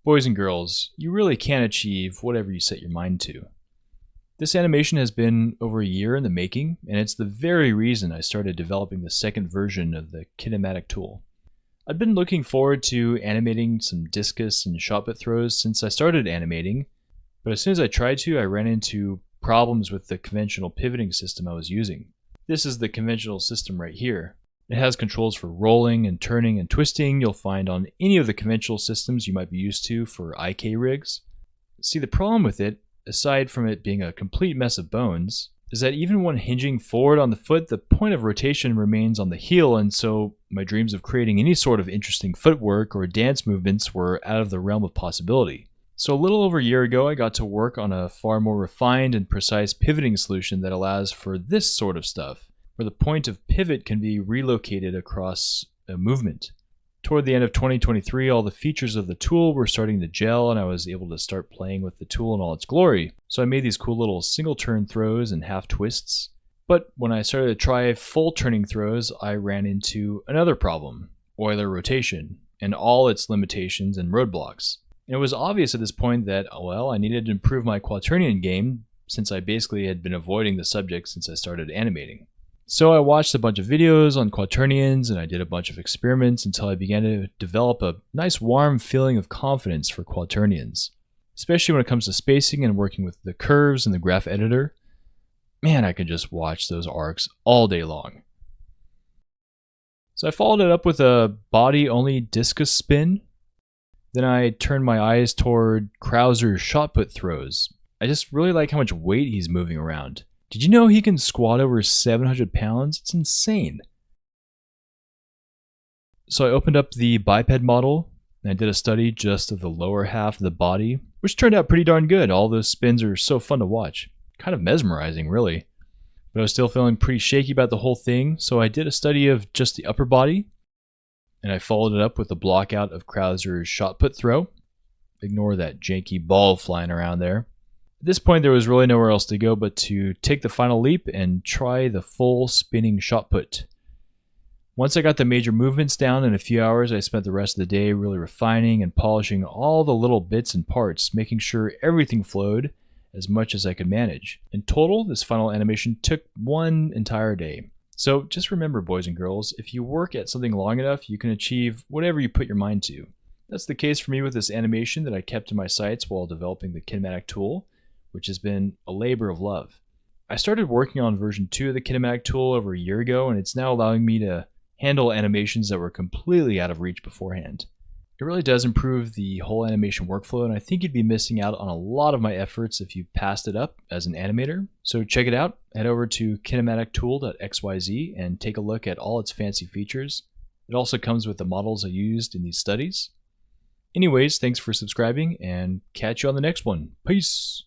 Boys and girls, you really can achieve whatever you set your mind to. This animation has been over a year in the making, and it's the very reason I started developing the second version of the kinematic tool. I'd been looking forward to animating some discus and shotput throws since I started animating, but as soon as I tried to, I ran into problems with the conventional pivoting system I was using. This is the conventional system right here. It has controls for rolling and turning and twisting you'll find on any of the conventional systems you might be used to for IK rigs. See, the problem with it, aside from it being a complete mess of bones, is that even when hinging forward on the foot, the point of rotation remains on the heel, and so my dreams of creating any sort of interesting footwork or dance movements were out of the realm of possibility. So a little over a year ago, I got to work on a far more refined and precise pivoting solution that allows for this sort of stuff, where the point of pivot can be relocated across a movement. Toward the end of 2023, all the features of the tool were starting to gel, and I was able to start playing with the tool in all its glory. So I made these cool little single turn throws and half twists. But when I started to try full turning throws, I ran into another problem: Euler rotation, and all its limitations and roadblocks. And it was obvious at this point that, well, I needed to improve my quaternion game, since I basically had been avoiding the subject since I started animating. So I watched a bunch of videos on quaternions, and I did a bunch of experiments until I began to develop a nice warm feeling of confidence for quaternions, especially when it comes to spacing and working with the curves in the graph editor. Man, I could just watch those arcs all day long. So I followed it up with a body-only discus spin. Then I turned my eyes toward Krauser's shotput throws. I just really like how much weight he's moving around. Did you know he can squat over 700 pounds? It's insane. So I opened up the biped model, and I did a study just of the lower half of the body, which turned out pretty darn good. All those spins are so fun to watch. Kind of mesmerizing, really. But I was still feeling pretty shaky about the whole thing, so I did a study of just the upper body, and I followed it up with a block out of Krauser's shotput throw. Ignore that janky ball flying around there. At this point, there was really nowhere else to go but to take the final leap and try the full spinning shotput. Once I got the major movements down in a few hours, I spent the rest of the day really refining and polishing all the little bits and parts, making sure everything flowed as much as I could manage. In total, this final animation took one entire day. So just remember, boys and girls, if you work at something long enough, you can achieve whatever you put your mind to. That's the case for me with this animation that I kept in my sights while developing the kinematic tool, which has been a labor of love. I started working on version 2 of the kinematic tool over a year ago, and it's now allowing me to handle animations that were completely out of reach beforehand. It really does improve the whole animation workflow, and I think you'd be missing out on a lot of my efforts if you passed it up as an animator. So check it out. Head over to kinematictool.xyz and take a look at all its fancy features. It also comes with the models I used in these studies. Anyways, thanks for subscribing, and catch you on the next one. Peace!